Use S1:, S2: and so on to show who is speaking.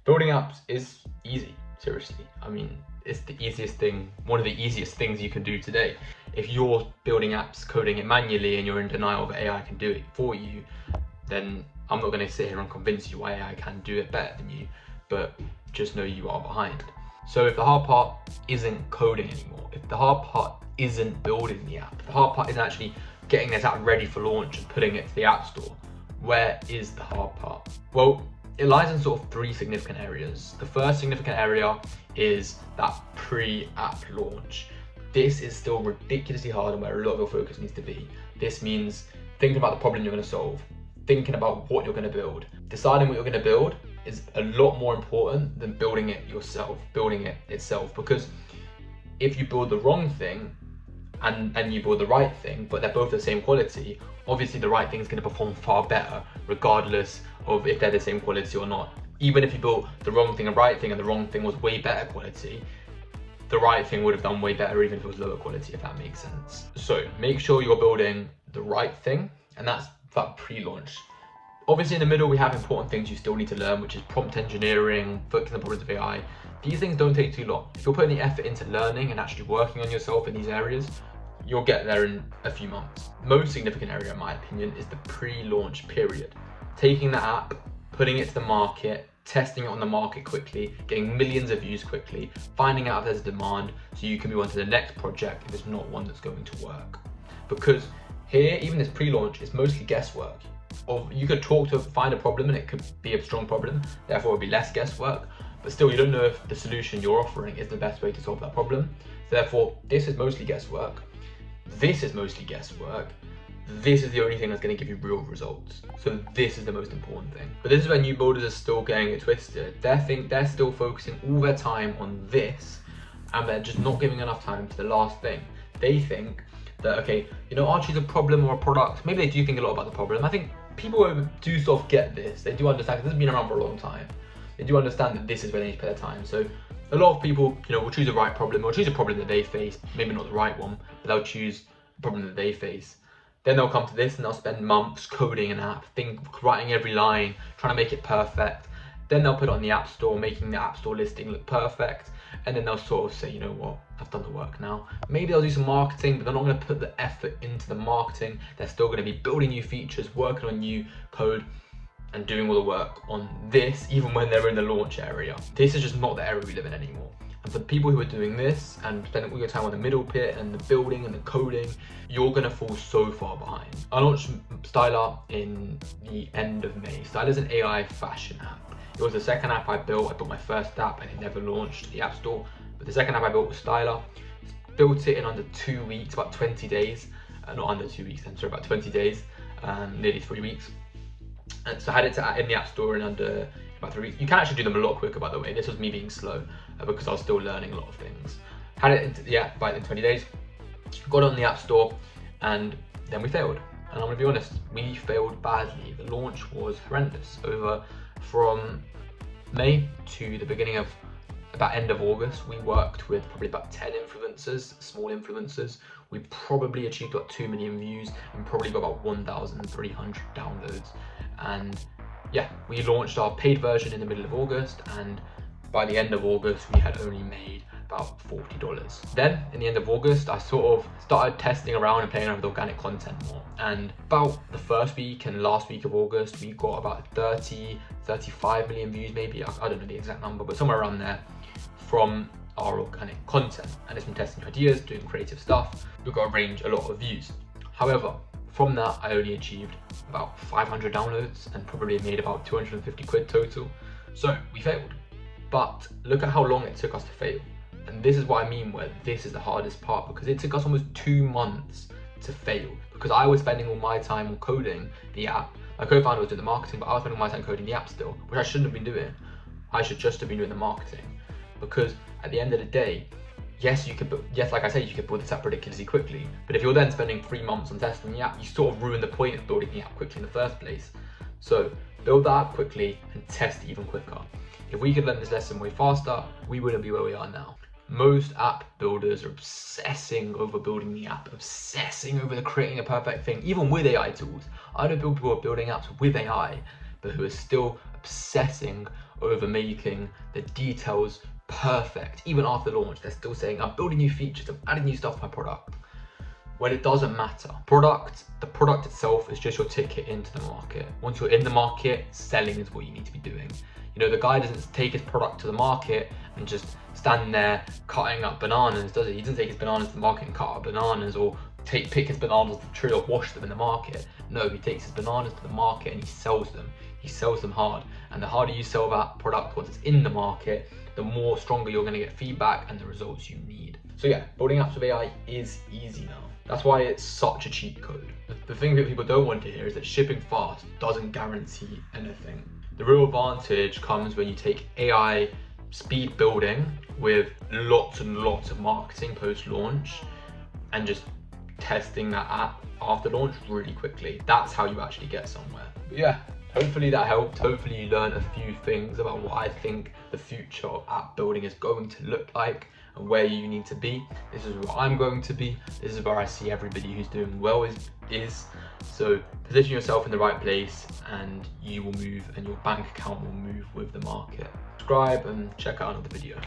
S1: Building apps is easy, seriously. I mean, it's the easiest thing, one of the easiest things you can do today. If you're building apps, coding it manually, and you're in denial that AI can do it for you, then I'm not going to sit here and convince you why AI can do it better than you, but just know you are behind. So if the hard part isn't coding anymore, if the hard part isn't building the app, the hard part isn't actually getting this app ready for launch and putting it to the App Store, where is the hard part? Well, it lies in sort of three significant areas. The first significant area is that pre-app launch. This is still ridiculously hard and where a lot of your focus needs to be. This means thinking about the problem you're going to solve, thinking about what you're going to build. Deciding what you're going to build is a lot more important than building it yourself, building it itself, because if you build the wrong thing and you build the right thing, but they're both the same quality, obviously the right thing is going to perform far better regardless of if they're the same quality or not. Even if you built the wrong thing and right thing and the wrong thing was way better quality, the right thing would have done way better even if it was lower quality, if that makes sense. So make sure you're building the right thing, and that's that pre-launch. Obviously in the middle we have important things you still need to learn, which is prompt engineering, focusing on problems of AI. These things don't take too long. If you're putting the effort into learning and actually working on yourself in these areas, you'll get there in a few months. Most significant area, in my opinion, is the pre-launch period. Taking the app, putting it to the market, testing it on the market quickly, getting millions of views quickly, finding out if there's a demand so you can move on to the next project if it's not one that's going to work. Because here, even this pre-launch is mostly guesswork. Or you could talk to find a problem and it could be a strong problem, therefore it would be less guesswork, but still you don't know if the solution you're offering is the best way to solve that problem. Therefore, this is mostly guesswork. This is mostly guesswork. This is the only thing that's going to give you real results. So this is the most important thing. But this is where new builders are still getting it twisted. They're still focusing all their time on this, and they're just not giving enough time to the last thing. They think that, okay, I'll choose a problem or a product. Maybe they do think a lot about the problem. I think people do sort of get this. They do understand, because this has been around for a long time. They do understand that this is where they need to put their time. So a lot of people, will choose the right problem or choose a problem that they face, maybe not the right one, but they'll choose a problem that they face. Then they'll come to this and they'll spend months coding an app, writing every line, trying to make it perfect. Then they'll put it on the App Store, making the App Store listing look perfect. And then they'll sort of say, you know what, I've done the work now. Maybe they'll do some marketing, but they're not going to put the effort into the marketing. They're still going to be building new features, working on new code, and doing all the work on this, even when they're in the launch area. This is just not the area we live in anymore. And for the people who are doing this and spending all your time on the middle bit and the building and the coding, you're gonna fall so far behind. I launched Styler in the end of May. Styler is an AI fashion app. It was the second app I built. I built my first app and it never launched to the App Store. But the second app I built was Styler. Built it in under 2 weeks, about 20 days. Not under 2 weeks, I'm sorry, about 20 days, nearly 3 weeks. And so I had it in the App Store in under about 3 weeks. You can actually do them a lot quicker, by the way. This was me being slow because I was still learning a lot of things. Had it into the app in 20 days, got it on the App Store, and then we failed. And I'm gonna be honest, we failed badly. The launch was horrendous. From May to the beginning of about end of August, we worked with probably about 10 influencers, small influencers. We probably achieved about 2 million views and probably got about 1,300 downloads. And yeah, we launched our paid version in the middle of August, and by the end of August, we had only made about $40. Then, in the end of August, I sort of started testing around and playing around with organic content more. And about the first week and last week of August, we got about 35 million views, maybe. I don't know the exact number, but somewhere around there from our organic content. And it's from testing ideas, doing creative stuff. We got a lot of views. However, from that, I only achieved about 500 downloads and probably made about 250 quid total. So we failed. But look at how long it took us to fail. And this is what I mean where this is the hardest part, because it took us almost 2 months to fail, because I was spending all my time on coding the app. My co-founder was doing the marketing, but I was spending all my time coding the app still, which I shouldn't have been doing. I should just have been doing the marketing, because at the end of the day, yes, like I said, you could build this app ridiculously quickly, but if you're then spending 3 months on testing the app, you sort of ruin the point of building the app quickly in the first place. So build that app quickly and test even quicker. If we could learn this lesson way faster, we wouldn't be where we are now. Most app builders are obsessing over building the app, obsessing over creating a perfect thing, even with AI tools. I know people who are building apps with AI, but who are still obsessing over making the details perfect. Even after launch, they're still saying, I'm building new features, I'm adding new stuff to my product. When it doesn't matter. The product itself is just your ticket into the market. Once you're in the market, selling is what you need to be doing. You know, the guy doesn't take his product to the market and just stand there cutting up bananas, does he? He doesn't take his bananas to the market and cut up bananas, or pick his bananas off the tree or wash them in the market. No, he takes his bananas to the market and he sells them. He sells them hard. And the harder you sell that product once it's in the market, the more stronger you're going to get feedback and the results you need. So yeah, building apps with AI is easy now. That's why it's such a cheat code. The thing that people don't want to hear is that shipping fast doesn't guarantee anything. The real advantage comes when you take AI speed building with lots and lots of marketing post-launch and just testing that app after launch really quickly. That's how you actually get somewhere. But yeah, hopefully that helped. Hopefully you learned a few things about what I think the future of app building is going to look like and where you need to be. This is where I'm going to be. This is where I see everybody who's doing well is. So position yourself in the right place and you will move, and your bank account will move with the market. Subscribe and check out another video.